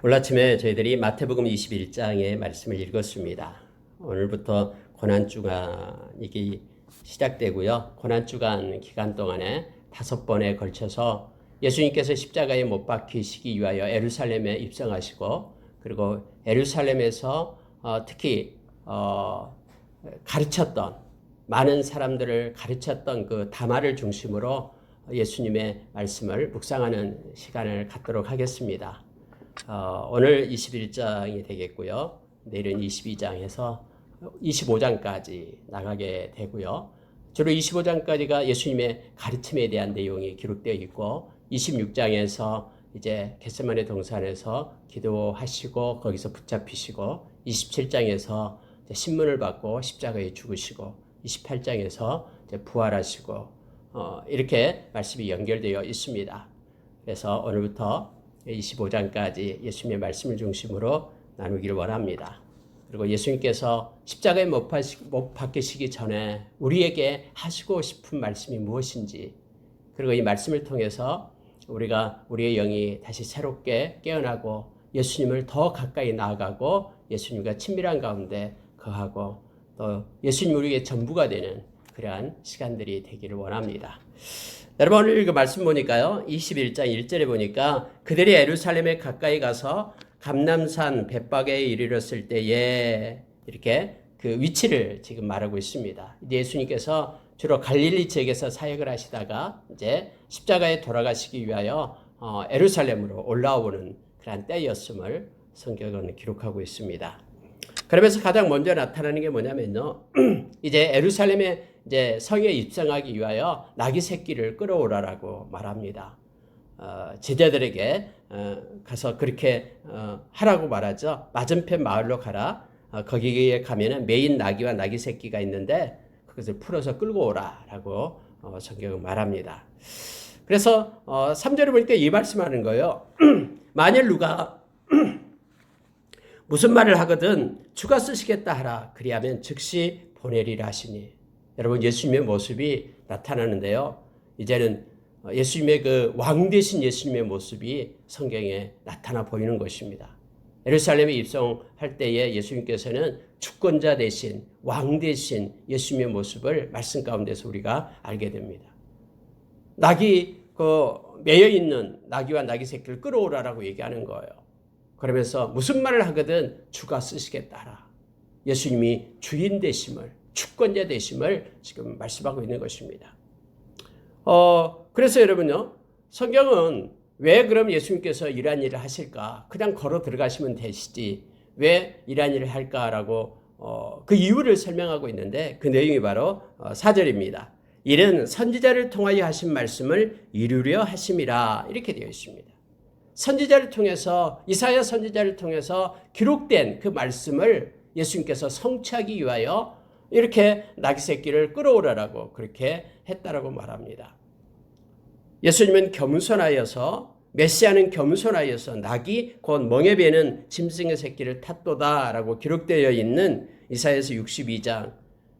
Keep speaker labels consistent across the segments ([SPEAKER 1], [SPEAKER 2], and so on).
[SPEAKER 1] 오늘 아침에 저희들이 마태복음 21장의 말씀을 읽었습니다. 오늘부터 고난주간이 시작되고요. 고난주간 기간 동안에 5번에 걸쳐서 예수님께서 십자가에 못 박히시기 위하여 예루살렘에 입성하시고, 그리고 예루살렘에서 특히 가르쳤던, 많은 사람들을 가르쳤던 그 다말을 중심으로 예수님의 말씀을 묵상하는 시간을 갖도록 하겠습니다. 오늘 21장이 되겠고요. 내일은 22장에서 25장까지 나가게 되고요. 주로 25장까지가 예수님의 가르침에 대한 내용이 기록되어 있고, 26장에서 이제 겟세마네 동산에서 기도하시고 거기서 붙잡히시고, 27장에서 신문을 받고 십자가에 죽으시고, 28장에서 이제 부활하시고, 이렇게 말씀이 연결되어 있습니다. 그래서 오늘부터 25장까지 예수님의 말씀을 중심으로 나누기를 원합니다. 그리고 예수님께서 십자가에 못 박히시기 전에 우리에게 하시고 싶은 말씀이 무엇인지, 그리고 이 말씀을 통해서 우리가 우리의 영이 다시 새롭게 깨어나고 예수님을 더 가까이 나아가고 예수님과 친밀한 가운데 거하고 또 예수님 우리에게 전부가 되는 그러한 시간들이 되기를 원합니다. 여러분, 오늘 그 말씀 보니까요, 21장 1절에 보니까 그들이 예루살렘에 가까이 가서 감람산 벳박에 이르렀을 때에, 이렇게 그 위치를 지금 말하고 있습니다. 예수님께서 주로 갈릴리 지역에서 사역을 하시다가 이제 십자가에 돌아가시기 위하여 예루살렘으로 올라오는 그런 때였음을 성경은 기록하고 있습니다. 그러면서 가장 먼저 나타나는 게 뭐냐면요, 이제 예루살렘에 이제 성에 입성하기 위하여 나귀 새끼를 끌어오라라고 말합니다. 제자들에게 가서 그렇게 하라고 말하죠. 맞은편 마을로 가라. 거기에 가면은 메인 나귀와 나귀 새끼가 있는데 그것을 풀어서 끌고 오라라고 성경은 말합니다. 그래서 3절에 보니까 이 말씀하는 거예요. 만일 누가 무슨 말을 하거든 주가 쓰시겠다 하라. 그리하면 즉시 보내리라 하시니. 여러분, 예수님의 모습이 나타나는데요. 이제는 예수님의 그 왕 되신 예수님의 모습이 성경에 나타나 보이는 것입니다. 예루살렘에 입성할 때에 예수님께서는 주권자 대신 왕 대신 예수님의 모습을 말씀 가운데서 우리가 알게 됩니다. 낙이 매여 있는 나귀와 나귀 새끼를 끌어오라라고 얘기하는 거예요. 그러면서 무슨 말을 하거든 주가 쓰시겠다 하라. 예수님이 주인 되심을, 주권자 되심을 지금 말씀하고 있는 것입니다. 그래서 여러분요, 성경은 왜 그럼 예수님께서 이러한 일을 하실까? 그냥 걸어 들어가시면 되시지 왜 이러한 일을 할까라고 그 이유를 설명하고 있는데, 그 내용이 바로 4절입니다. 이는 선지자를 통하여 하신 말씀을 이루려 하심이라, 이렇게 되어 있습니다. 선지자를 통해서, 이사야 선지자를 통해서 기록된 그 말씀을 예수님께서 성취하기 위하여 이렇게 나귀 새끼를 끌어오라라고 그렇게 했다라고 말합니다. 예수님은 겸손하여서, 메시아는 겸손하여서 낙이 곧 멍에 베는 짐승의 새끼를 탔도다라고 기록되어 있는 이사야서 62장,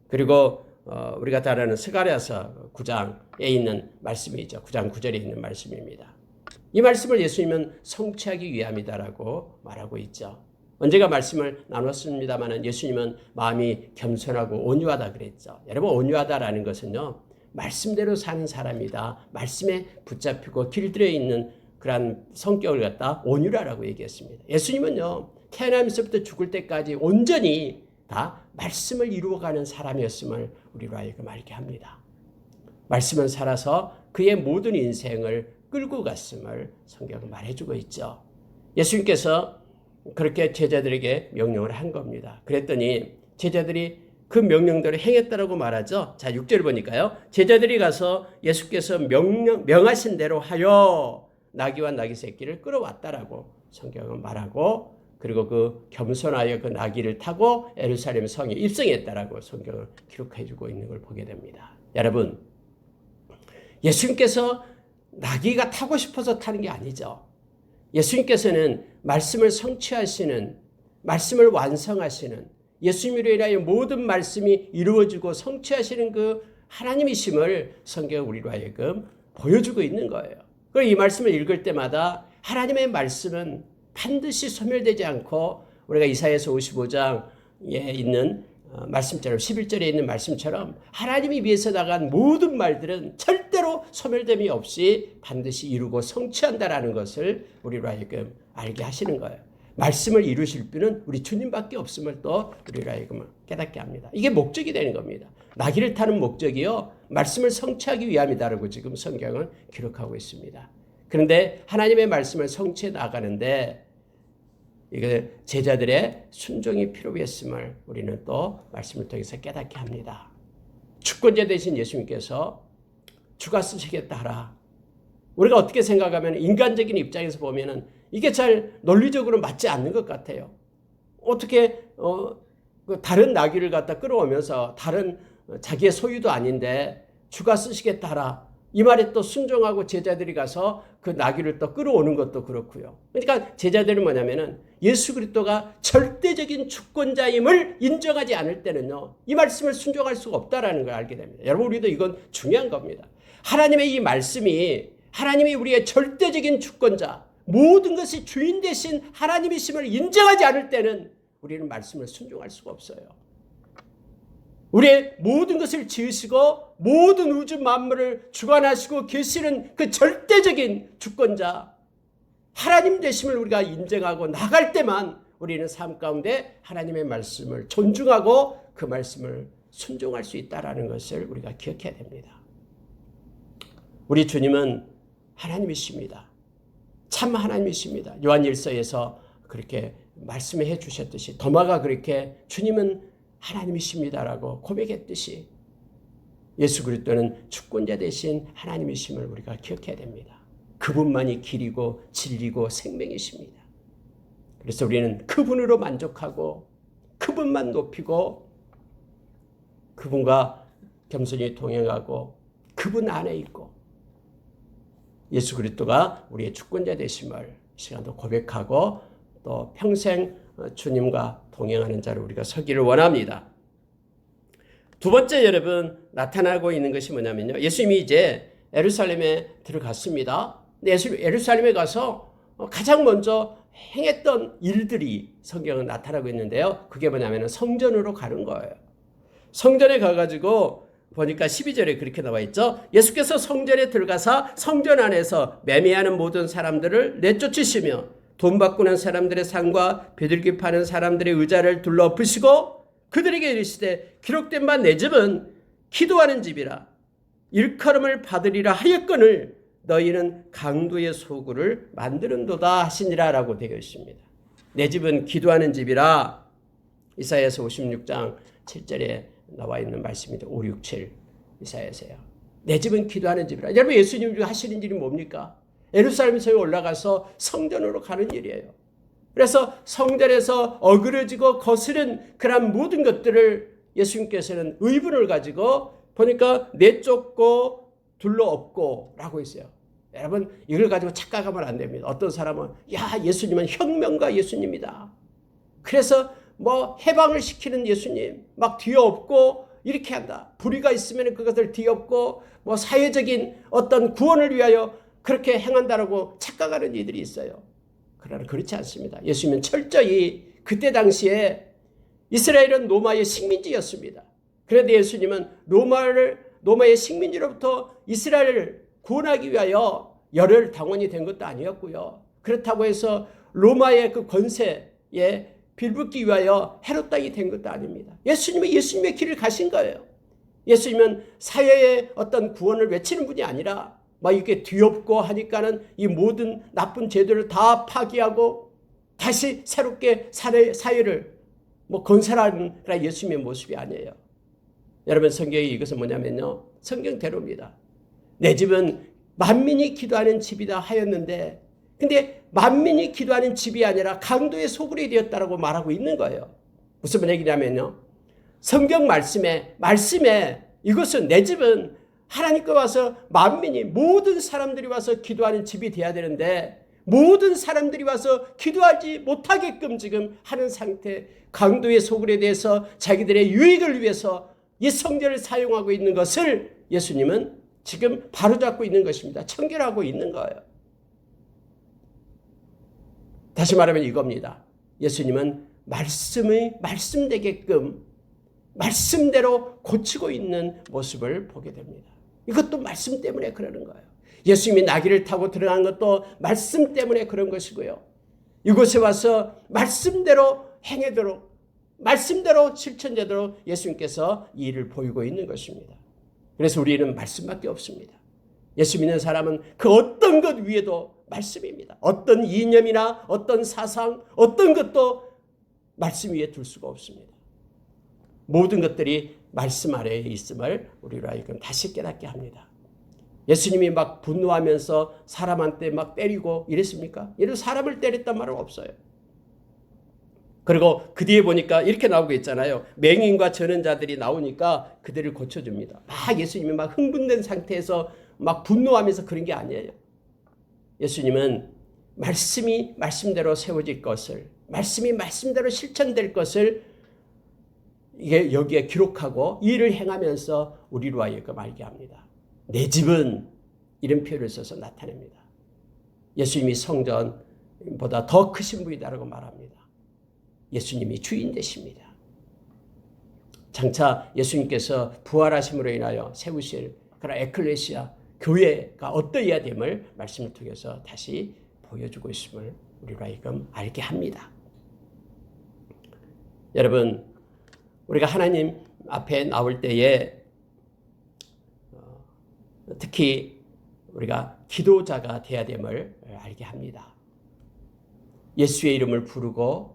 [SPEAKER 1] 그리고 우리가 잘 아는 스가랴서 9장에 있는 말씀이죠. 9장 9절에 있는 말씀입니다. 이 말씀을 예수님은 성취하기 위함이다라고 말하고 있죠. 언제가 말씀을 나눴습니다만 예수님은 마음이 겸손하고 온유하다 그랬죠. 여러분, 온유하다라는 것은요, 말씀대로 사는 사람이다. 말씀에 붙잡히고 길들여 있는 그런 성격을 갖다 온유라라고 얘기했습니다. 예수님은요, 태어나면서부터 죽을 때까지 온전히 다 말씀을 이루어가는 사람이었음을 우리로 하여금 알게 합니다. 말씀은 살아서 그의 모든 인생을 끌고 갔음을 성경은 말해주고 있죠. 예수님께서 그렇게 제자들에게 명령을 한 겁니다. 그랬더니 제자들이 그 명령대로 행했다라고 말하죠. 자, 6절 보니까요. 제자들이 가서 예수께서 명하신 대로 하여 나귀와 나귀 새끼를 끌어왔다라고 성경은 말하고, 그리고 그 겸손하여 그 나귀를 타고 예루살렘 성에 입성했다라고 성경을 기록해주고 있는 걸 보게 됩니다. 여러분, 예수님께서 나귀가 타고 싶어서 타는 게 아니죠. 예수님께서는 말씀을 성취하시는, 말씀을 완성하시는, 예수님으로 인하여 모든 말씀이 이루어지고 성취하시는 그 하나님이심을 성경은 우리로 하여금 보여주고 있는 거예요. 그리고 이 말씀을 읽을 때마다 하나님의 말씀은 반드시 소멸되지 않고 우리가 이사야서 55장에 있는 말씀처럼 11절에 있는 말씀처럼 하나님이 위해서 나간 모든 말들은 절대로 소멸됨이 없이 반드시 이루고 성취한다라는 것을 우리로 하여금 알게 하시는 거예요. 말씀을 이루실 분은 우리 주님밖에 없음을 또 우리로 하여금 깨닫게 합니다. 이게 목적이 되는 겁니다. 나귀를 타는 목적이요, 말씀을 성취하기 위함이다라고 지금 성경은 기록하고 있습니다. 그런데 하나님의 말씀을 성취해 나가는데 이게 제자들의 순종이 필요했음을 우리는 또 말씀을 통해서 깨닫게 합니다. 주권자 되신 예수님께서 주가 쓰시겠다 하라. 우리가 어떻게 생각하면 인간적인 입장에서 보면은 이게 잘 논리적으로 맞지 않는 것 같아요. 어떻게 다른 나귀를 갖다 끌어오면서 다른 자기의 소유도 아닌데 주가 쓰시겠다 하라. 이 말에 또 순종하고 제자들이 가서 그 나귀를 또 끌어오는 것도 그렇고요. 그러니까 제자들은 뭐냐면은 예수 그리스도가 절대적인 주권자임을 인정하지 않을 때는요, 이 말씀을 순종할 수가 없다라는 걸 알게 됩니다. 여러분, 우리도 이건 중요한 겁니다. 하나님의 이 말씀이 하나님이 우리의 절대적인 주권자, 모든 것이 주인 되신 하나님이심을 인정하지 않을 때는 우리는 말씀을 순종할 수가 없어요. 우리의 모든 것을 지으시고 모든 우주 만물을 주관하시고 계시는 그 절대적인 주권자 하나님 되심을 우리가 인정하고 나갈 때만 우리는 삶 가운데 하나님의 말씀을 존중하고 그 말씀을 순종할 수 있다는 것을 우리가 기억해야 됩니다. 우리 주님은 하나님이십니다. 참 하나님이십니다. 요한일서에서 그렇게 말씀해 주셨듯이 도마가 그렇게 주님은 하나님이십니다라고 고백했듯이 예수 그리스도는 주권자 되신 하나님이심을 우리가 기억해야 됩니다. 그분만이 길이고 진리고 생명이십니다. 그래서 우리는 그분으로 만족하고 그분만 높이고 그분과 겸손히 동행하고 그분 안에 있고 예수 그리스도가 우리의 주권자 되심을 이 시간도 고백하고 또 평생 주님과 동행하는 자로 우리가 서기를 원합니다. 두 번째 여러분 나타나고 있는 것이 뭐냐면요, 예수님이 이제 예루살렘에 들어갔습니다. 예루살렘에 가서 가장 먼저 행했던 일들이 성경에 나타나고 있는데요, 그게 뭐냐면 성전으로 가는 거예요. 성전에 가가지고 보니까 12절에 그렇게 나와 있죠. 예수께서 성전에 들어가사 성전 안에서 매매하는 모든 사람들을 내쫓으시며 돈 바꾸는 사람들의 상과 비둘기 파는 사람들의 의자를 둘러엎으시고 그들에게 이르시되 기록된 바 내 집은 기도하는 집이라 일컬음을 받으리라 하였거늘 너희는 강도의 소굴을 만드는도다 하시니라 라고 되어 있습니다. 내 집은 기도하는 집이라 이사야서 56장 7절에 나와 있는 말씀입니다. 5, 6, 7 이사야서요. 내 집은 기도하는 집이라. 여러분, 예수님이 하시는 일이 뭡니까? 예루살렘에 올라가서 성전으로 가는 일이에요. 그래서 성전에서 어그러지고 거스른 그런 모든 것들을 예수님께서는 의분을 가지고 보니까 내쫓고 둘러엎고 라고 있어요. 여러분, 이걸 가지고 착각하면 안 됩니다. 어떤 사람은 예수님은 혁명가 예수님이다. 그래서 해방을 시키는 예수님 막 뒤엎고 이렇게 한다. 불의가 있으면 그것을 뒤엎고 사회적인 어떤 구원을 위하여 그렇게 행한다라고 착각하는 이들이 있어요. 그러나 그렇지 않습니다. 예수님은 철저히 그때 당시에 이스라엘은 로마의 식민지였습니다. 그런데 예수님은 로마의 식민지로부터 이스라엘을 구원하기 위하여 열혈 당원이 된 것도 아니었고요. 그렇다고 해서 로마의 그 권세에 빌붙기 위하여 헤롯 땅이 된 것도 아닙니다. 예수님의 길을 가신 거예요. 예수님은 사회의 어떤 구원을 외치는 분이 아니라 이렇게 뒤엎고 하니까는 이 모든 나쁜 제도를 다 파기하고 다시 새롭게 사회를 건설하는 그런 예수님의 모습이 아니에요. 여러분, 성경이 이것은 뭐냐면요, 성경대로입니다. 내 집은 만민이 기도하는 집이다 하였는데, 근데 만민이 기도하는 집이 아니라 강도의 소굴이 되었다라고 말하고 있는 거예요. 무슨 얘기냐면요, 성경 말씀에 이것은 내 집은 하나님께 와서 만민이 모든 사람들이 와서 기도하는 집이 돼야 되는데 모든 사람들이 와서 기도하지 못하게끔 지금 하는 상태, 강도의 소굴에 대해서 자기들의 유익을 위해서 이 성전을 사용하고 있는 것을 예수님은 지금 바로잡고 있는 것입니다. 청결하고 있는 거예요. 다시 말하면 이겁니다. 예수님은 말씀이 말씀되게끔 말씀대로 고치고 있는 모습을 보게 됩니다. 이것도 말씀 때문에 그러는 거예요. 예수님이 나귀를 타고 들어간 것도 말씀 때문에 그런 것이고요. 이곳에 와서 말씀대로 행하도록, 말씀대로 실천되도록 예수님께서 이 일을 보이고 있는 것입니다. 그래서 우리는 말씀밖에 없습니다. 예수 믿는 사람은 그 어떤 것 위에도 말씀입니다. 어떤 이념이나 어떤 사상, 어떤 것도 말씀 위에 둘 수가 없습니다. 모든 것들이 말씀 아래에 있음을 우리로 하여금 다시 깨닫게 합니다. 예수님이 막 분노하면서 사람한테 막 때리고 이랬습니까? 이런 사람을 때렸단 말은 없어요. 그리고 그 뒤에 보니까 이렇게 나오고 있잖아요. 맹인과 저는 자들이 나오니까 그들을 고쳐줍니다. 막 예수님이 막 흥분된 상태에서 막 분노하면서 그런 게 아니에요. 예수님은 말씀이 말씀대로 세워질 것을, 말씀이 말씀대로 실천될 것을 이게 여기에 기록하고 이 일을 행하면서 우리로 하여금 알게 합니다. 내 집은 이런 표현을 써서 나타냅니다. 예수님이 성전보다 더 크신 분이다라고 말합니다. 예수님이 주인 되십니다. 장차 예수님께서 부활하심으로 인하여 세우실 그런 에클레시아, 교회가 어떠해야 됨을 말씀을 통해서 다시 보여주고 있음을 우리로 하여금 알게 합니다. 여러분, 우리가 하나님 앞에 나올 때에 특히 우리가 기도자가 되어야 됨을 알게 합니다. 예수의 이름을 부르고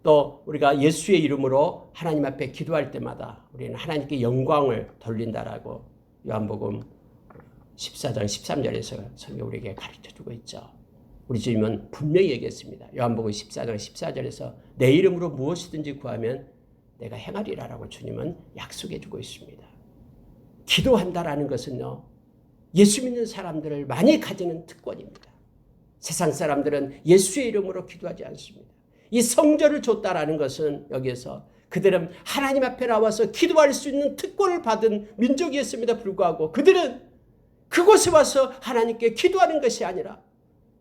[SPEAKER 1] 또 우리가 예수의 이름으로 하나님 앞에 기도할 때마다 우리는 하나님께 영광을 돌린다라고 요한복음 14장 13절에서 성경 우리에게 가르쳐주고 있죠. 우리 주님은 분명히 얘기했습니다. 요한복음 14장 14절에서 내 이름으로 무엇이든지 구하면 내가 행하리라라고 주님은 약속해주고 있습니다. 기도한다라는 것은요, 예수 믿는 사람들을 많이 가지는 특권입니다. 세상 사람들은 예수의 이름으로 기도하지 않습니다. 이 성전을 줬다라는 것은 여기에서 그들은 하나님 앞에 나와서 기도할 수 있는 특권을 받은 민족이었음에도 불구하고 그들은 그곳에 와서 하나님께 기도하는 것이 아니라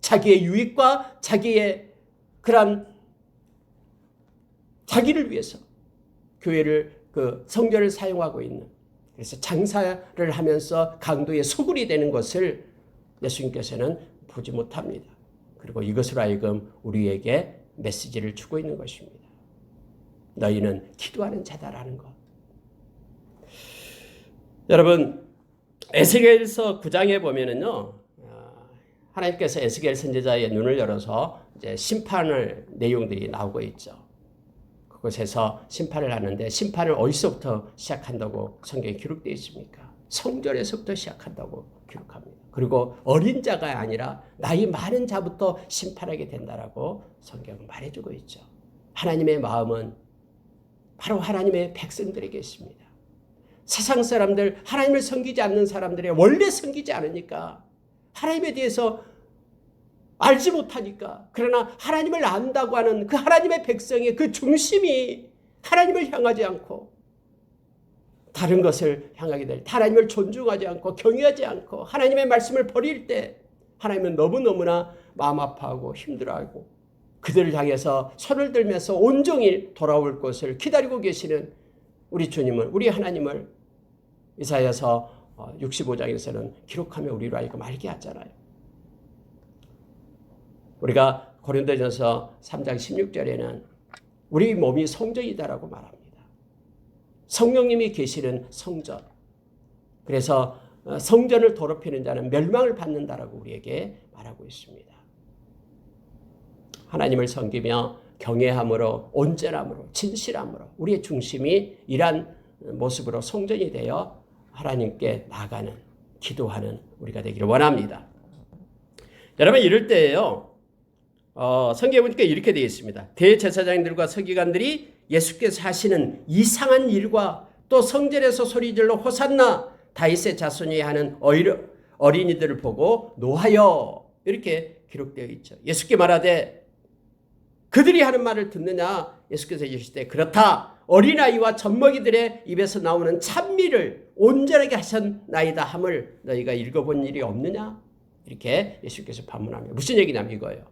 [SPEAKER 1] 자기의 유익과 자기의 그런 자기를 위해서 교회를 그 성전을 사용하고 있는, 그래서 장사를 하면서 강도의 소굴이 되는 것을 예수님께서는 보지 못합니다. 그리고 이것으로 하여금 우리에게 메시지를 주고 있는 것입니다. 너희는 기도하는 자다라는 것. 여러분, 에스겔서 9장에 보면은요, 하나님께서 에스겔 선지자의 눈을 열어서 이제 심판을 내용들이 나오고 있죠. 그곳에서 심판을 하는데 심판을 어디서부터 시작한다고 성경에 기록되어 있습니까? 성전에서부터 시작한다고 기록합니다. 그리고 어린 자가 아니라 나이 많은 자부터 심판하게 된다라고 성경은 말해주고 있죠. 하나님의 마음은 바로 하나님의 백성들에게 있습니다. 세상 사람들, 하나님을 섬기지 않는 사람들이 원래 섬기지 않으니까 하나님에 대해서 알지 못하니까, 그러나 하나님을 안다고 하는 그 하나님의 백성의 그 중심이 하나님을 향하지 않고 다른 것을 향하게 될 때, 하나님을 존중하지 않고 경외하지 않고 하나님의 말씀을 버릴 때 하나님은 너무너무나 마음 아파하고 힘들어하고 그들을 향해서 손을 들면서 온종일 돌아올 것을 기다리고 계시는 우리 주님을, 우리 하나님을 이사야서 65장에서는 기록하며 우리로 하여금 알게 하잖아요. 우리가 고린도전서 3장 16절에는 우리 몸이 성전이다라고 말합니다. 성령님이 계시는 성전. 그래서 성전을 더럽히는 자는 멸망을 받는다라고 우리에게 말하고 있습니다. 하나님을 섬기며 경외함으로, 온전함으로, 진실함으로 우리의 중심이 이러한 모습으로 성전이 되어 하나님께 나가는, 기도하는 우리가 되기를 원합니다. 여러분, 이럴 때에요, 성경에 보니까 이렇게 되어 있습니다. 대제사장들과 서기관들이 예수께서 하시는 이상한 일과 또 성전에서 소리질러 호산나 다윗의 자손이 하는 어린이들을 보고 노하여, 이렇게 기록되어 있죠. 예수께 말하되 그들이 하는 말을 듣느냐? 예수께서 이르실 때 그렇다. 어린아이와 젖먹이들의 입에서 나오는 찬미를 온전하게 하셨나이다 함을 너희가 읽어본 일이 없느냐? 이렇게 예수께서 반문합니다. 무슨 얘기냐면 이거예요.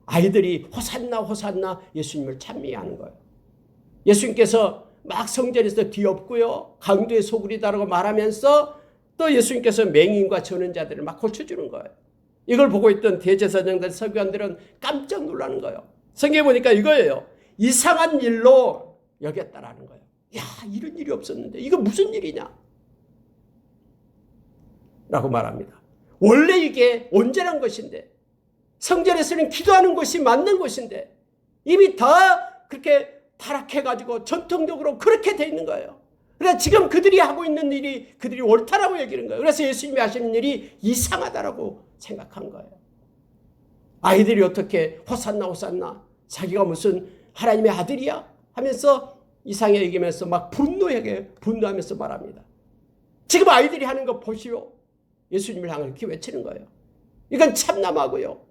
[SPEAKER 1] 아이들이 호산나 호산나 예수님을 찬미하는 거예요. 예수님께서 막 성전에서 뒤엎고요, 강도의 소굴이다라고 말하면서 또 예수님께서 맹인과 저는 자들을 막 고쳐주는 거예요. 이걸 보고 있던 대제사장들, 서기관들은 깜짝 놀라는 거예요. 성경에 보니까 이거예요. 이상한 일로 여겼다라는 거예요. 야, 이런 일이 없었는데 이거 무슨 일이냐? 라고 말합니다. 원래 이게 온전한 것인데, 성전에서는 기도하는 것이 맞는 것인데 이미 다 그렇게 타락해가지고 전통적으로 그렇게 돼 있는 거예요. 그래서 지금 그들이 하고 있는 일이 그들이 옳다라고 여기는 거예요. 그래서 예수님이 하시는 일이 이상하다라고 생각한 거예요. 아이들이 어떻게 호산나 호산나 자기가 무슨 하나님의 아들이야 하면서 이상하게 얘기하면서 막 분노하면서 말합니다. 지금 아이들이 하는 거 보시오. 예수님을 향해 이렇게 외치는 거예요. 이건 참남하고요,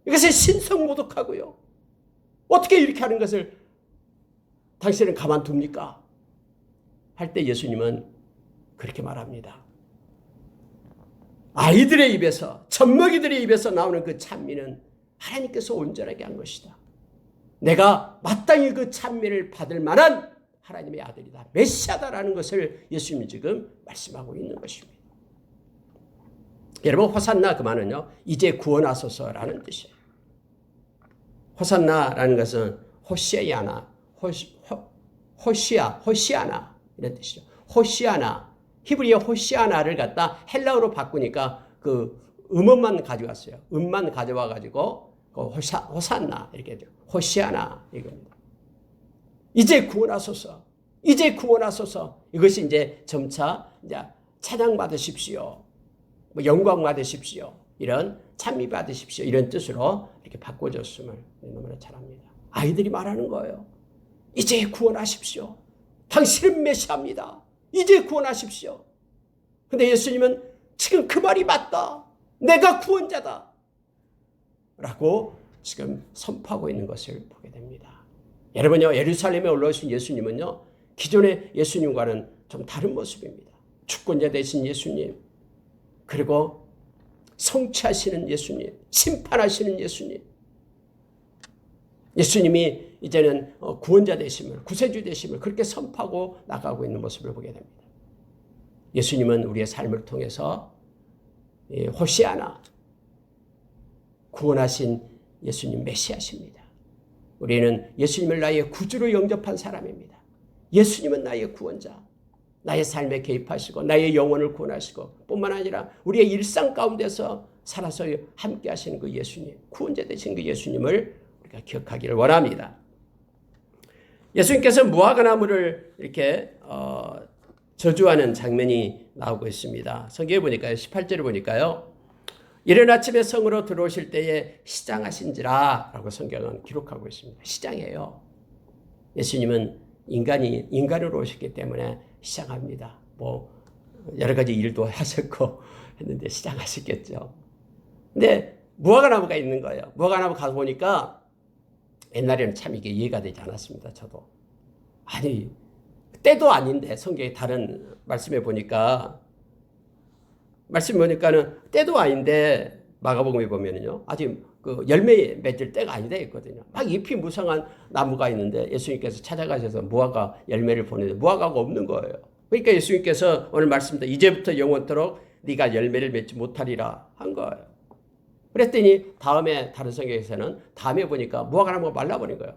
[SPEAKER 1] 이것은 신성모독하고요, 어떻게 이렇게 하는 것을 당신은 가만둡니까? 할 때 예수님은 그렇게 말합니다. 아이들의 입에서, 젖먹이들의 입에서 나오는 그 찬미는 하나님께서 온전하게 한 것이다. 내가 마땅히 그 찬미를 받을 만한 하나님의 아들이다, 메시아다라는 것을 예수님이 지금 말씀하고 있는 것입니다. 여러분, 호산나 그 말은요, 이제 구원하소서라는 뜻이에요. 호산나라는 것은 호시아나, 호시아나 이런 뜻이죠. 호시아나, 히브리어 호시아나를 갖다 헬라어로 바꾸니까 그 음원만 가져왔어요. 음만 가져와 가지고 호산나 이렇게 해요. 호시아나 이겁니다. 이제 구원하소서, 이제 구원하소서. 이것이 이제 점차 이제 찬양 받으십시오, 뭐 영광 받으십시오, 이런 찬미 받으십시오, 이런 뜻으로 이렇게 바꿔줬음을 너무나 잘합니다. 아이들이 말하는 거예요. 이제 구원하십시오. 당신은 메시아입니다. 이제 구원하십시오. 근데 예수님은 지금 그 말이 맞다, 내가 구원자다 라고 지금 선포하고 있는 것을 보게 됩니다. 여러분요, 예루살렘에 올라오신 예수님은요, 기존의 예수님과는 좀 다른 모습입니다. 주권자 되신 예수님, 그리고 성취하시는 예수님, 심판하시는 예수님, 예수님이 이제는 구원자 되심을, 구세주 되심을 그렇게 선포하고 나가고 있는 모습을 보게 됩니다. 예수님은 우리의 삶을 통해서 호시아나, 구원하신 예수님 메시아십니다. 우리는 예수님을 나의 구주로 영접한 사람입니다. 예수님은 나의 구원자, 나의 삶에 개입하시고 나의 영혼을 구원하시고 뿐만 아니라 우리의 일상 가운데서 살아서 함께 하시는 그 예수님, 구원자 되신 그 예수님을 우리가 기억하기를 원합니다. 예수님께서 무화과나무를 이렇게 저주하는 장면이 나오고 있습니다. 성경에 보니까요, 18절을 보니까요, 이른 아침에 성으로 들어오실 때에 시장하신지라 라고 성경은 기록하고 있습니다. 시장이에요. 예수님은 인간으로 오셨기 때문에 시장합니다. 뭐 여러 가지 일도 하셨고 했는데 시장하셨겠죠. 근데 무화과나무가 있는 거예요. 무화과나무 가서 보니까 옛날에는 참 이게 이해가 되지 않았습니다. 저도. 아니, 때도 아닌데, 성경의 다른 말씀에 보니까, 말씀을 보니까는 때도 아닌데, 마가복음에 보면은요, 아직 그 열매 맺을 때가 아니다 했거든요. 막 잎이 무성한 나무가 있는데 예수님께서 찾아가셔서 무화과 열매를 보내는데 무화과가 없는 거예요. 그러니까 예수님께서 오늘 말씀도 이제부터 영원토록 네가 열매를 맺지 못하리라 한 거예요. 그랬더니 다음에 다른 성경에서는 다음에 보니까 무화과나무가 말라버린 거예요.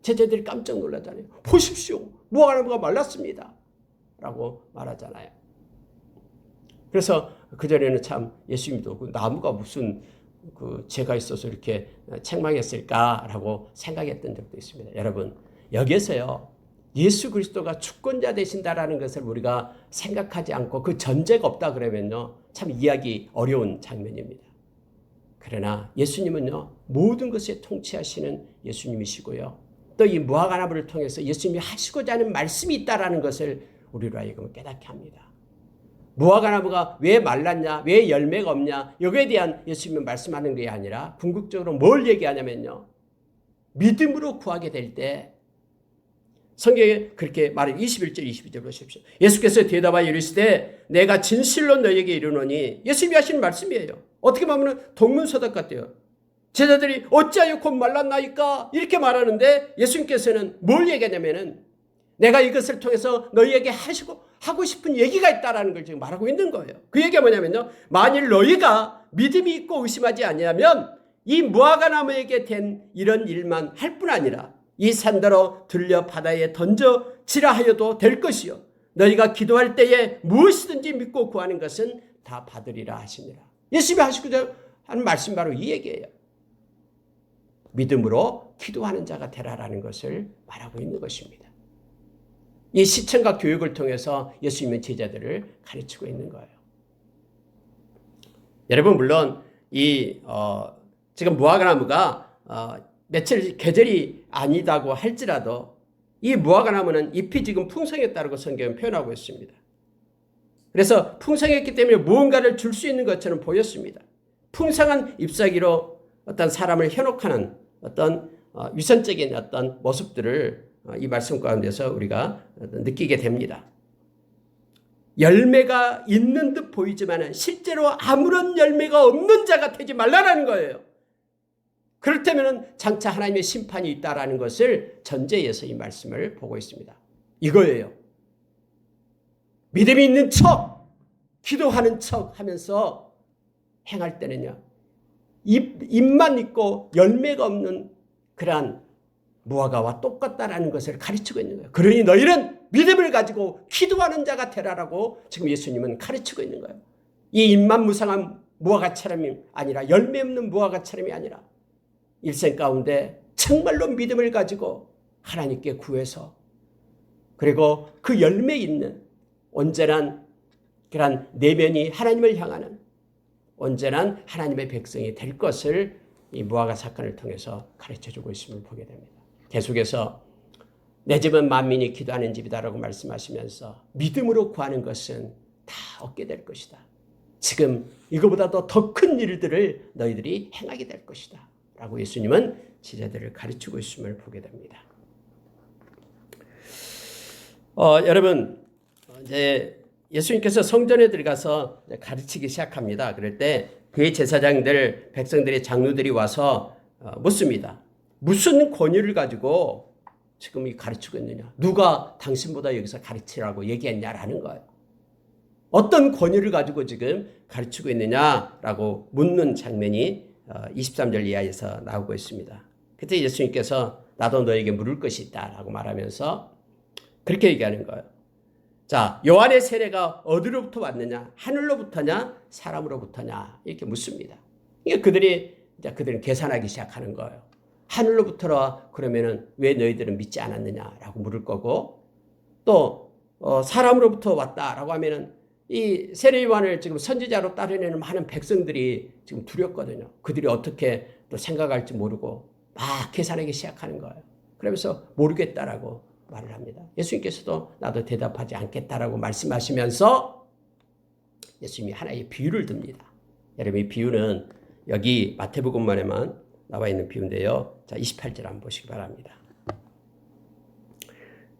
[SPEAKER 1] 제자들이 깜짝 놀랐잖아요. 보십시오, 무화과나무가 말랐습니다 라고 말하잖아요. 그래서 그전에는 참 예수님도 그 나무가 무슨 그 죄가 있어서 이렇게 책망했을까라고 생각했던 적도 있습니다. 여러분, 여기에서요, 예수 그리스도가 주권자 되신다라는 것을 우리가 생각하지 않고 그 전제가 없다 그러면요, 참 이해하기 어려운 장면입니다. 그러나 예수님은요, 모든 것에 통치하시는 예수님이시고요, 또 이 무화과나무를 통해서 예수님이 하시고자 하는 말씀이 있다라는 것을 우리로 하여금 깨닫게 합니다. 무화과나무가 왜 말랐냐, 왜 열매가 없냐, 여기에 대한 예수님이 말씀하는 게 아니라 궁극적으로 뭘 얘기하냐면요, 믿음으로 구하게 될 때, 성경에 그렇게 말해 21절 22절 보십시오. 예수께서 대답하여 이르시되 내가 진실로 너에게 이르노니, 예수님이 하시는 말씀이에요. 어떻게 보면 동문서답 같아요. 제자들이 어찌하여 곧 말랐나이까 이렇게 말하는데 예수님께서는 뭘 얘기하냐면은 내가 이것을 통해서 너희에게 하고 싶은 얘기가 있다라는 걸 지금 말하고 있는 거예요. 그 얘기가 뭐냐면요. 만일 너희가 믿음이 있고 의심하지 아니하면 이 무화과나무에게 된 이런 일만 할 뿐 아니라 이 산더러 들려 바다에 던져지라 하여도 될 것이요. 너희가 기도할 때에 무엇이든지 믿고 구하는 것은 다 받으리라 하시니라. 예수님이 하시고자 하는 말씀 바로 이 얘기예요. 믿음으로 기도하는 자가 되라라는 것을 말하고 있는 것입니다. 이 시청각 교육을 통해서 예수님은 제자들을 가르치고 있는 거예요. 여러분 물론 지금 무화과나무가 며칠 계절이 아니다고 할지라도 이 무화과나무는 잎이 지금 풍성했다고 성경은 표현하고 있습니다. 그래서 풍성했기 때문에 무언가를 줄 수 있는 것처럼 보였습니다. 풍성한 잎사귀로 어떤 사람을 현혹하는 어떤 위선적인 어떤 모습들을 이 말씀 가운데서 우리가 느끼게 됩니다. 열매가 있는 듯 보이지만 실제로 아무런 열매가 없는 자가 되지 말라라는 거예요. 그렇다면 장차 하나님의 심판이 있다라는 것을 전제해서 이 말씀을 보고 있습니다. 이거예요. 믿음이 있는 척, 기도하는 척 하면서 행할 때는요. 잎만 있고 열매가 없는 그러한 무화과와 똑같다라는 것을 가르치고 있는 거예요. 그러니 너희는 믿음을 가지고 기도하는 자가 되라라고 지금 예수님은 가르치고 있는 거예요. 이 잎만 무성한 무화과처럼이 아니라 열매 없는 무화과처럼이 아니라 일생 가운데 정말로 믿음을 가지고 하나님께 구해서 그리고 그 열매 있는 온전한 그런 내면이 하나님을 향하는 온전한 하나님의 백성이 될 것을 이 무화과 사건을 통해서 가르쳐주고 있음을 보게 됩니다. 계속해서 내 집은 만민이 기도하는 집이다라고 말씀하시면서 믿음으로 구하는 것은 다 얻게 될 것이다. 지금 이거보다도 더 큰 일들을 너희들이 행하게 될 것이다. 라고 예수님은 제자들을 가르치고 있음을 보게 됩니다. 여러분 이제 예수님께서 성전에 들어가서 가르치기 시작합니다. 그럴 때 그의 제사장들, 백성들의 장로들이 와서 묻습니다. 무슨 권위를 가지고 지금 가르치고 있느냐? 누가 당신보다 여기서 가르치라고 얘기했냐라는 거예요. 어떤 권위를 가지고 지금 가르치고 있느냐라고 묻는 장면이 23절 이하에서 나오고 있습니다. 그때 예수님께서 나도 너에게 물을 것이 있다라고 말하면서 그렇게 얘기하는 거예요. 자, 요한의 세례가 어디로부터 왔느냐? 하늘로부터냐? 사람으로부터냐? 이렇게 묻습니다. 그러니까 그들은 계산하기 시작하는 거예요. 하늘로부터라 그러면은 왜 너희들은 믿지 않았느냐라고 물을 거고 또 사람으로부터 왔다라고 하면은 이 세례 요한을 지금 선지자로 따르는 많은 백성들이 지금 두렵거든요. 그들이 어떻게 또 생각할지 모르고 막 계산하기 시작하는 거예요. 그러면서 모르겠다라고 말을 합니다. 예수님께서도 나도 대답하지 않겠다라고 말씀하시면서 예수님이 하나의 비유를 듭니다. 여러분 이 비유는 여기 마태복음만에만 나와 있는 비유인데요. 자, 28절 한번 보시기 바랍니다.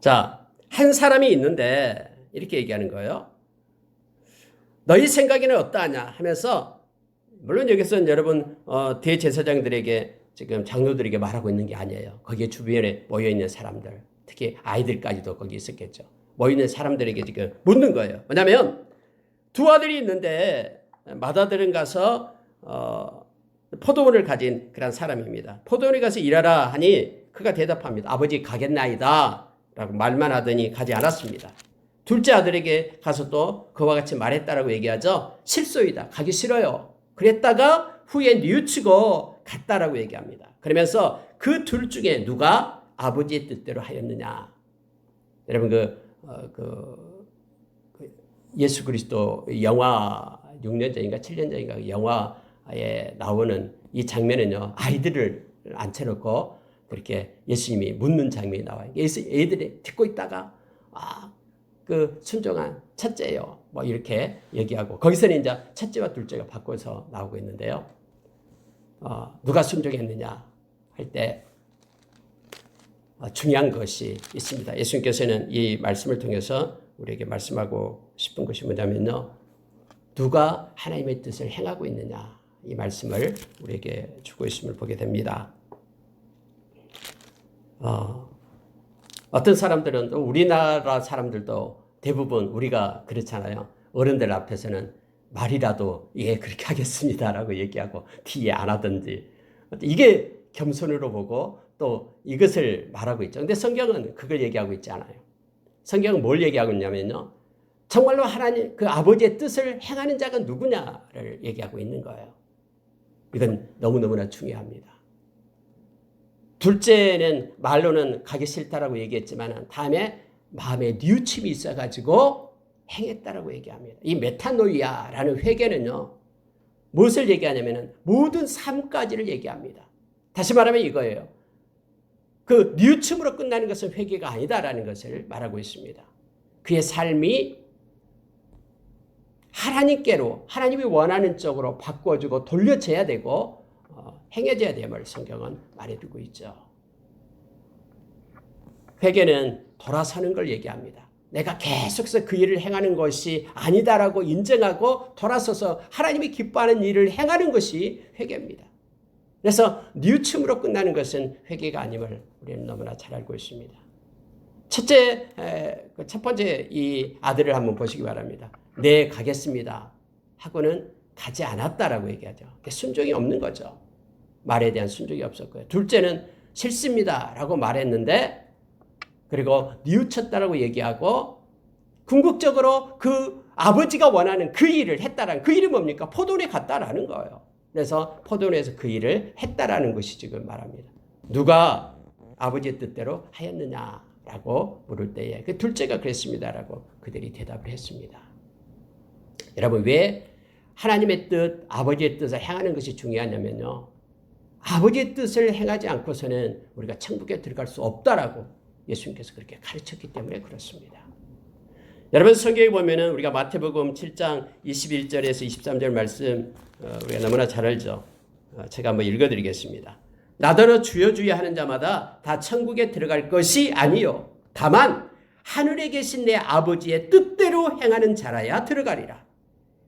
[SPEAKER 1] 자, 한 사람이 있는데 이렇게 얘기하는 거예요. 너희 생각에는 어떠하냐 하면서 물론 여기서는 여러분 대제사장들에게 지금 장로들에게 말하고 있는 게 아니에요. 거기에 주변에 모여있는 사람들 특히 아이들까지도 거기 있었겠죠. 모여있는 사람들에게 지금 묻는 거예요. 왜냐하면 두 아들이 있는데 맏아들은 가서 포도원을 가진 그런 사람입니다. 포도원에 가서 일하라 하니 그가 대답합니다. 아버지 가겠나이다 라고 말만 하더니 가지 않았습니다. 둘째 아들에게 가서 또 그와 같이 말했다라고 얘기하죠. 실소이다. 가기 싫어요. 그랬다가 후에 뉘우치고 갔다라고 얘기합니다. 그러면서 그 둘 중에 누가 아버지의 뜻대로 하였느냐. 여러분 예수 그리스도 영화 6년 전인가 7년 전인가 영화에 나오는 이 장면은요. 아이들을 앉혀놓고 그렇게 예수님이 묻는 장면이 나와요. 애들이 듣고 있다가 순종한 첫째요. 뭐 이렇게 얘기하고 거기서는 이제 첫째와 둘째가 바꿔서 나오고 있는데요. 누가 순종했느냐 할 때 중요한 것이 있습니다. 예수님께서는 이 말씀을 통해서 우리에게 말씀하고 싶은 것이 뭐냐면요. 누가 하나님의 뜻을 행하고 있느냐 이 말씀을 우리에게 주고 있음을 보게 됩니다. 어떤 사람들은 또 우리나라 사람들도 대부분 우리가 그렇잖아요. 어른들 앞에서는 말이라도 예 그렇게 하겠습니다라고 얘기하고 뒤에 안 하든지 이게 겸손으로 보고 또 이것을 말하고 있죠. 근데 성경은 그걸 얘기하고 있지 않아요. 성경은 뭘 얘기하고 있냐면요. 정말로 하나님 그 아버지의 뜻을 행하는 자가 누구냐를 얘기하고 있는 거예요. 이건 너무너무나 중요합니다. 둘째는 말로는 가기 싫다라고 얘기했지만 다음에 마음에 뉘우침이 있어가지고 행했다라고 얘기합니다. 이 메타노이아라는 회개는요. 무엇을 얘기하냐면 모든 삶까지를 얘기합니다. 다시 말하면 이거예요. 그 뉘우침으로 끝나는 것은 회개가 아니다라는 것을 말하고 있습니다. 그의 삶이 하나님께로 하나님이 원하는 쪽으로 바꿔주고 돌려져야 되고 행해져야 됨을 성경은 말해두고 있죠. 회개는 돌아서는 걸 얘기합니다. 내가 계속해서 그 일을 행하는 것이 아니다라고 인정하고 돌아서서 하나님이 기뻐하는 일을 행하는 것이 회개입니다. 그래서 뉘우침으로 끝나는 것은 회개가 아님을 우리는 너무나 잘 알고 있습니다. 첫 번째 이 아들을 한번 보시기 바랍니다. 네, 가겠습니다. 하고는 가지 않았다라고 얘기하죠. 순종이 없는 거죠. 말에 대한 순종이 없었고요. 둘째는 싫습니다라고 말했는데 그리고 뉘우쳤다라고 얘기하고 궁극적으로 그 아버지가 원하는 그 일을 했다라는 그 일이 뭡니까? 포도원에 갔다라는 거예요. 그래서 포도원에서 그 일을 했다라는 것이 지금 말합니다. 누가 아버지의 뜻대로 하였느냐라고 물을 때에 그 둘째가 그랬습니다라고 그들이 대답을 했습니다. 여러분 왜 하나님의 뜻, 아버지의 뜻을 행하는 것이 중요하냐면요. 아버지의 뜻을 행하지 않고서는 우리가 천국에 들어갈 수 없다라고 예수님께서 그렇게 가르쳤기 때문에 그렇습니다. 여러분 성경에 보면은 우리가 마태복음 7장 21절에서 23절 말씀 우리가 너무나 잘 알죠. 제가 한번 읽어드리겠습니다. 나더러 주여 주여 하는 자마다 다 천국에 들어갈 것이 아니요 다만 하늘에 계신 내 아버지의 뜻대로 행하는 자라야 들어가리라.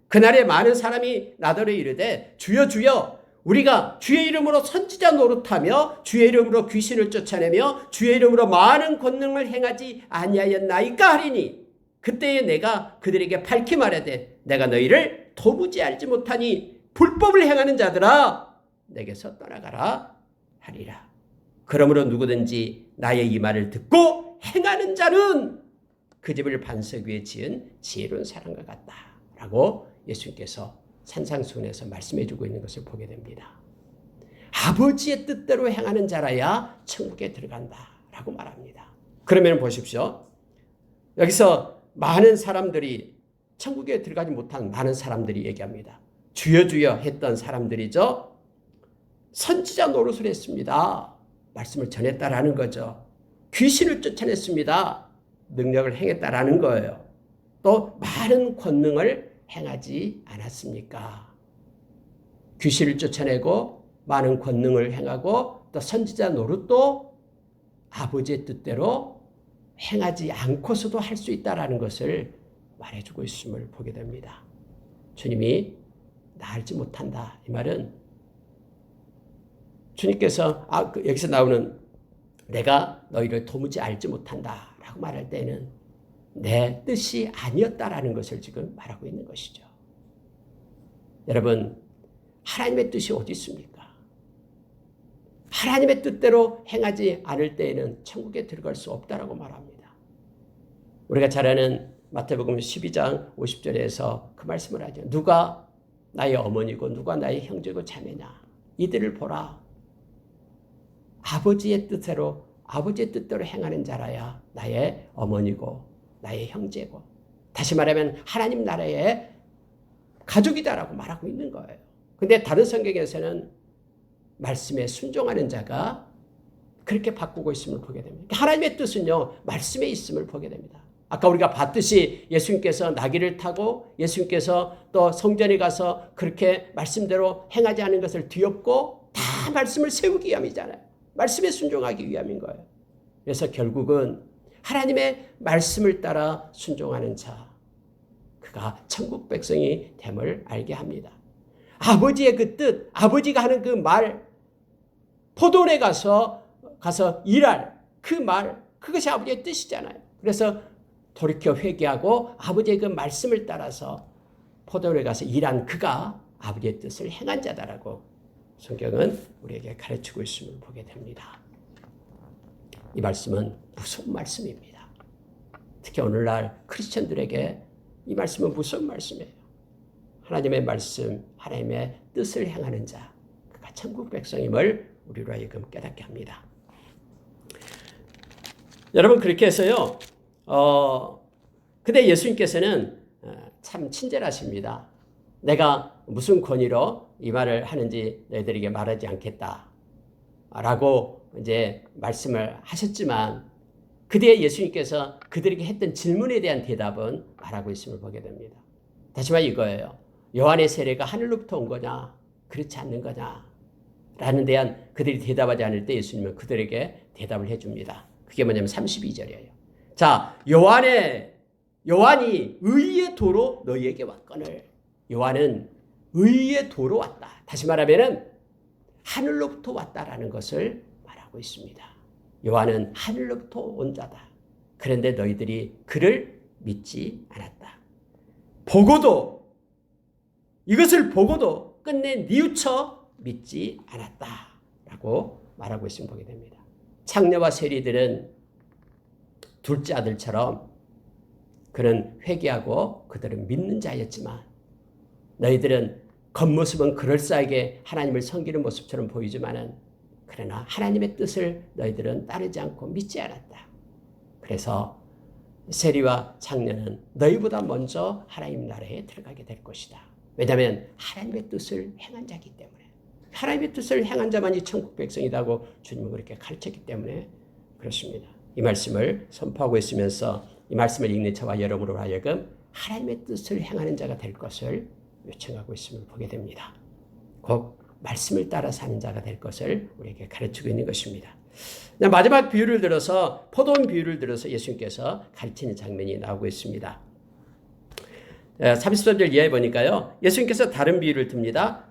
[SPEAKER 1] 그날에 많은 사람이 나더러 이르되 주여 주여 우리가 주의 이름으로 선지자 노릇하며 주의 이름으로 귀신을 쫓아내며 주의 이름으로 많은 권능을 행하지 아니하였나이까 하리니 그때에 내가 그들에게 밝히 말하되 내가 너희를 도무지 알지 못하니 불법을 행하는 자들아 내게서 떠나가라 하리라. 그러므로 누구든지 나의 이 말을 듣고 행하는 자는 그 집을 반석 위에 지은 지혜로운 사람과 같다라고 예수님께서 산상수훈에서 말씀해 주고 있는 것을 보게 됩니다. 아버지의 뜻대로 행하는 자라야 천국에 들어간다라고 말합니다. 그러면 보십시오. 여기서 많은 사람들이 천국에 들어가지 못한 많은 사람들이 얘기합니다. 주여 주여 했던 사람들이죠. 선지자 노릇을 했습니다. 말씀을 전했다라는 거죠. 귀신을 쫓아냈습니다. 능력을 행했다라는 거예요. 또 많은 권능을 행하지 않았습니까? 귀신을 쫓아내고 많은 권능을 행하고 또 선지자 노릇도 아버지의 뜻대로 행하지 않고서도 할 수 있다라는 것을 말해주고 있음을 보게 됩니다. 주님이 나 알지 못한다. 이 말은 주님께서 여기서 나오는 내가 너희를 도무지 알지 못한다 라고 말할 때는 내 뜻이 아니었다라는 것을 지금 말하고 있는 것이죠. 여러분 하나님의 뜻이 어디 있습니까? 하나님의 뜻대로 행하지 않을 때에는 천국에 들어갈 수 없다라고 말합니다. 우리가 잘 아는 마태복음 12장 50절에서 그 말씀을 하죠. 누가 나의 어머니고 누가 나의 형제고 자매냐 이들을 보라. 아버지의 뜻대로 행하는 자라야 나의 어머니고 나의 형제고 다시 말하면 하나님 나라의 가족이다라고 말하고 있는 거예요. 근데 다른 성경에서는 말씀에 순종하는 자가 그렇게 바꾸고 있음을 보게 됩니다. 하나님의 뜻은요 말씀에 있음을 보게 됩니다. 아까 우리가 봤듯이 예수님께서 나귀를 타고 예수님께서 또 성전에 가서 그렇게 말씀대로 행하지 않은 것을 뒤엎고 다 말씀을 세우기 위함이잖아요. 말씀에 순종하기 위함인 거예요. 그래서 결국은 하나님의 말씀을 따라 순종하는 자, 그가 천국 백성이 됨을 알게 합니다. 아버지의 그 뜻, 아버지가 하는 그 말, 포도원에 가서 일할 그 말, 그것이 아버지의 뜻이잖아요. 그래서 돌이켜 회개하고 아버지의 그 말씀을 따라서 포도원에 가서 일한 그가 아버지의 뜻을 행한 자다라고 성경은 우리에게 가르치고 있음을 보게 됩니다. 이 말씀은 무서운 말씀입니다. 특히 오늘날 크리스천들에게 이 말씀은 무서운 말씀이에요. 하나님의 말씀, 하나님의 뜻을 행하는 자, 그가 천국 백성임을 우리로 하여금 깨닫게 합니다. 여러분 그렇게 해서요. 근데 예수님께서는 참 친절하십니다. 내가 무슨 권위로 이 말을 하는지 너희들에게 말하지 않겠다 라고 이제 말씀을 하셨지만 그 뒤에 예수님께서 그들에게 했던 질문에 대한 대답은 말하고 있음을 보게 됩니다. 다시 말해 이거예요. 요한의 세례가 하늘로부터 온 거냐 그렇지 않는 거냐 라는 대한 그들이 대답하지 않을 때 예수님은 그들에게 대답을 해줍니다. 그게 뭐냐면 32절이에요. 자, 요한이 의의 도로 너희에게 왔거늘. 요한은 의의 도로 왔다. 다시 말하면은 하늘로부터 왔다라는 것을 말하고 있습니다. 요한은 하늘로부터 온 자다. 그런데 너희들이 그를 믿지 않았다. 이것을 보고도 끝내 뉘우쳐 믿지 않았다라고 말하고 있음을 보게 됩니다. 창녀와 세리들은 둘째 아들처럼 그는 회개하고 그들은 믿는 자였지만 너희들은 겉모습은 그럴싸하게 하나님을 섬기는 모습처럼 보이지만은 그러나 하나님의 뜻을 너희들은 따르지 않고 믿지 않았다. 그래서 세리와 창녀는 너희보다 먼저 하나님 나라에 들어가게 될 것이다. 왜냐하면 하나님의 뜻을 행한 자이기 때문에. 하나님의 뜻을 행한 자만이 천국 백성이라고 주님은 그렇게 가르쳤기 때문에 그렇습니다. 이 말씀을 선포하고 있으면서 이 말씀을 읽는 저와 여러분으로 하여금 하나님의 뜻을 행하는 자가 될 것을 요청하고 있음을 보게 됩니다. 곧 말씀을 따라 사는 자가 될 것을 우리에게 가르치고 있는 것입니다. 마지막 비유를 들어서 포도원 비유를 들어서 예수님께서 가르치는 장면이 나오고 있습니다. 33절 이하에 보니까요. 예수님께서 다른 비유를 듭니다.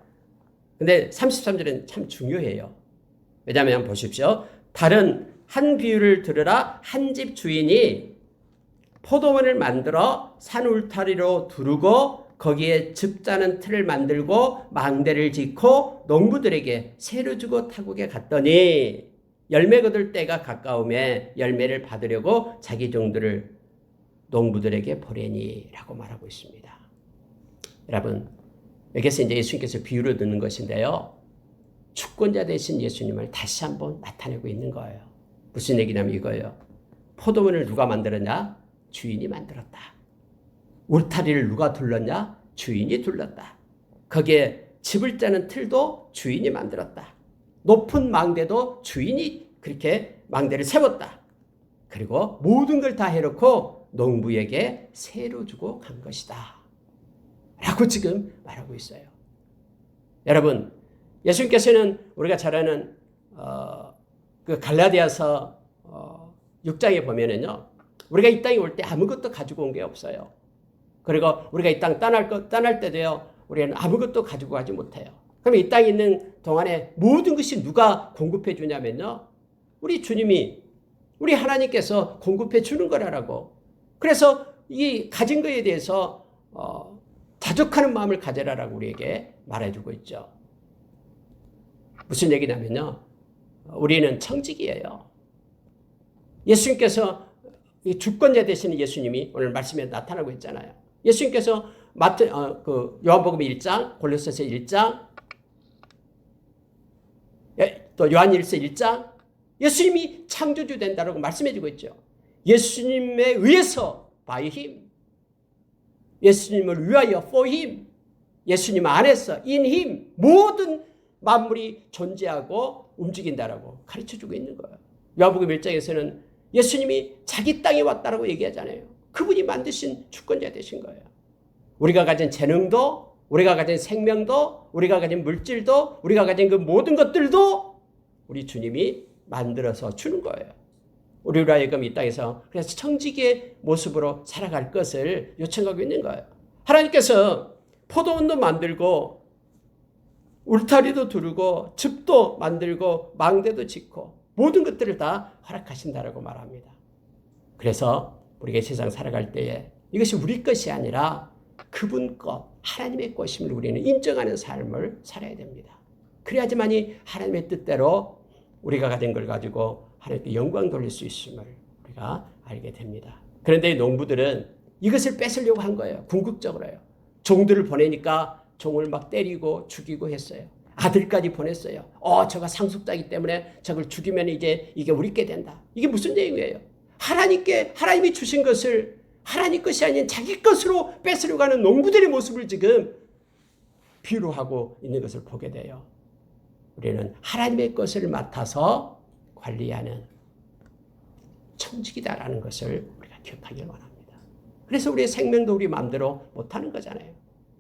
[SPEAKER 1] 근데 33절은 참 중요해요. 왜냐하면 보십시오. 다른 한 비유를 들으라. 한 집 주인이 포도원을 만들어 산 울타리로 두르고 거기에 즙 짜는 틀을 만들고 망대를 짓고 농부들에게 새로 주고 타국에 갔더니 열매 거둘 때가 가까움에 열매를 받으려고 자기 종들을 농부들에게 보내니라고 말하고 있습니다. 여러분, 여기서 이제 예수님께서 비유를 듣는 것인데요. 주권자 되신 예수님을 다시 한번 나타내고 있는 거예요. 무슨 얘기냐면 이거예요. 포도원을 누가 만들었냐? 주인이 만들었다. 울타리를 누가 둘렀냐? 주인이 둘렀다. 거기에 집을 짜는 틀도 주인이 만들었다. 높은 망대도 주인이 그렇게 망대를 세웠다. 그리고 모든 걸 다 해놓고 농부에게 새로 주고 간 것이다. 라고 지금 말하고 있어요. 여러분, 예수님께서는 우리가 잘 아는 그 갈라디아서 6장에 보면은요. 우리가 이 땅에 올 때 아무것도 가지고 온 게 없어요. 그리고 우리가 이 땅 떠날 때도요. 우리는 아무것도 가지고 가지 못해요. 그럼 이 땅에 있는 동안에 모든 것이 누가 공급해 주냐면요. 우리 주님이, 우리 하나님께서 공급해 주는 거라고. 그래서 이 가진 거에 대해서 자족하는 마음을 가져라라고 우리에게 말해주고 있죠. 무슨 얘기냐면요. 우리는 청직이에요. 예수님께서 이 주권자 되시는 예수님이 오늘 말씀에 나타나고 있잖아요. 예수님께서 요한복음 1장, 골로새서 1장, 또 요한일서 1장, 예수님이 창조주 된다라고 말씀해주고 있죠. 예수님에 의해서 by him, 예수님을 위하여 for him, 예수님 안에서 in him 모든 만물이 존재하고 움직인다라고 가르쳐주고 있는 거예요. 요한복음 1장에서는 예수님이 자기 땅에 왔다라고 얘기하잖아요. 그분이 만드신 주권자 되신 거예요. 우리가 가진 재능도, 우리가 가진 생명도, 우리가 가진 물질도, 우리가 가진 그 모든 것들도 우리 주님이 만들어서 주는 거예요. 우리로 하여금 이 땅에서 그래서 청지기의 모습으로 살아갈 것을 요청하고 있는 거예요. 하나님께서 포도원도 만들고 울타리도 두르고 즙도 만들고 망대도 짓고 모든 것들을 다 허락하신다라고 말합니다. 그래서 우리가 세상 살아갈 때에 이것이 우리 것이 아니라 그분 것, 하나님의 것임을 우리는 인정하는 삶을 살아야 됩니다. 그래야지만이 하나님의 뜻대로 우리가 가진 걸 가지고 하나님께 영광 돌릴 수 있음을 우리가 알게 됩니다. 그런데 이 농부들은 이것을 뺏으려고 한 거예요. 궁극적으로요. 종들을 보내니까 종을 막 때리고 죽이고 했어요. 아들까지 보냈어요. 저가 상속자이기 때문에 저걸 죽이면 이제 이게 우리 게 된다. 이게 무슨 얘기예요? 하나님이 주신 것을 하나님 것이 아닌 자기 것으로 뺏으려고 하는 농부들의 모습을 지금 비유하고 있는 것을 보게 돼요. 우리는 하나님의 것을 맡아서 관리하는 청직이다라는 것을 우리가 기억하길 원합니다. 그래서 우리의 생명도 우리 마음대로 못하는 거잖아요.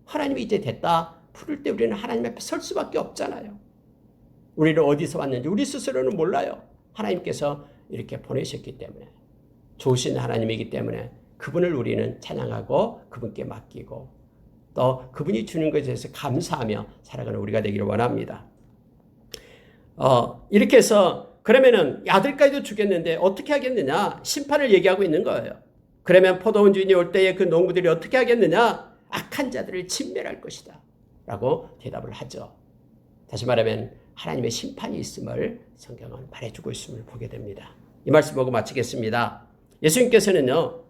[SPEAKER 1] 하나님이 이제 됐다 부를 때 우리는 하나님 앞에 설 수밖에 없잖아요. 우리를 어디서 왔는지 우리 스스로는 몰라요. 하나님께서 이렇게 보내셨기 때문에, 좋으신 하나님이기 때문에 그분을 우리는 찬양하고 그분께 맡기고 또 그분이 주는 것에 대해서 감사하며 살아가는 우리가 되기를 원합니다. 이렇게 해서 그러면은 아들까지도 죽였는데 어떻게 하겠느냐? 심판을 얘기하고 있는 거예요. 그러면 포도원 주인이 올 때에 그 농부들이 어떻게 하겠느냐? 악한 자들을 진멸할 것이다 라고 대답을 하죠. 다시 말하면 하나님의 심판이 있음을 성경은 말해주고 있음을 보게 됩니다. 이 말씀 보고 마치겠습니다. 예수님께서는요,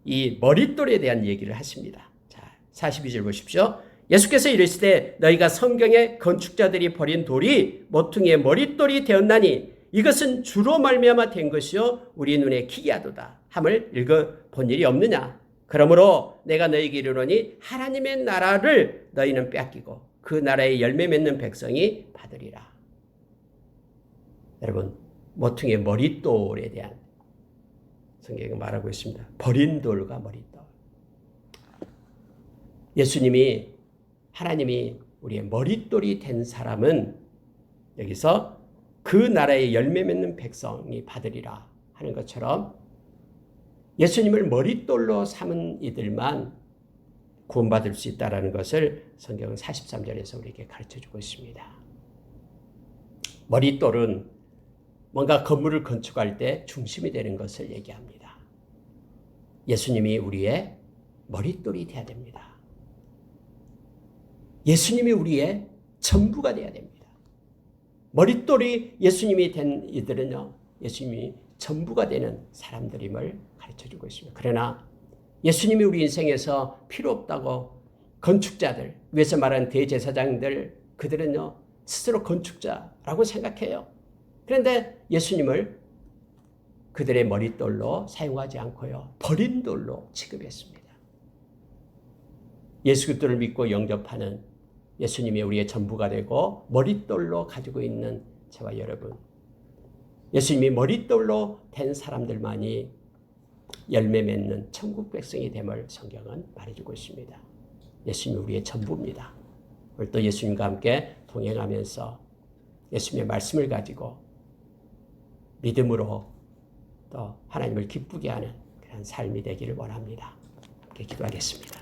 [SPEAKER 1] 이 머릿돌에 대한 얘기를 하십니다. 자, 42절 보십시오. 예수께서 이르시되 너희가 성경에 건축자들이 버린 돌이 모퉁이의 머릿돌이 되었나니 이것은 주로 말미암아 된 것이요 우리 눈에 기이하도다 함을 읽어본 일이 없느냐. 그러므로 내가 너희에게 이르노니 하나님의 나라를 너희는 뺏기고 그 나라의 열매 맺는 백성이 받으리라. 여러분, 모퉁이의 머릿돌에 대한 성경이 말하고 있습니다. 버린 돌과 머릿돌. 하나님이 우리의 머릿돌이 된 사람은 여기서 그 나라의 열매 맺는 백성이 받으리라 하는 것처럼 예수님을 머릿돌로 삼은 이들만 구원받을 수 있다는 것을 성경은 43절에서 우리에게 가르쳐주고 있습니다. 머릿돌은 뭔가 건물을 건축할 때 중심이 되는 것을 얘기합니다. 예수님이 우리의 머릿돌이 되어야 됩니다. 예수님이 우리의 전부가 되어야 됩니다. 머릿돌이 예수님이 된 이들은요, 예수님이 전부가 되는 사람들임을 가르쳐주고 있습니다. 그러나 예수님이 우리 인생에서 필요 없다고 건축자들, 위에서 말한 대제사장들, 그들은요 스스로 건축자라고 생각해요. 그런데 예수님을 그들의 머릿돌로 사용하지 않고요, 버린 돌로 취급했습니다. 예수 그리스도를 믿고 영접하는 예수님이 우리의 전부가 되고 머릿돌로 가지고 있는 저와 여러분, 예수님이 머릿돌로 된 사람들만이 열매 맺는 천국 백성이 됨을 성경은 말해주고 있습니다. 예수님이 우리의 전부입니다. 오늘 또 예수님과 함께 동행하면서 예수님의 말씀을 가지고 믿음으로 또 하나님을 기쁘게 하는 그런 삶이 되기를 원합니다. 함께 기도하겠습니다.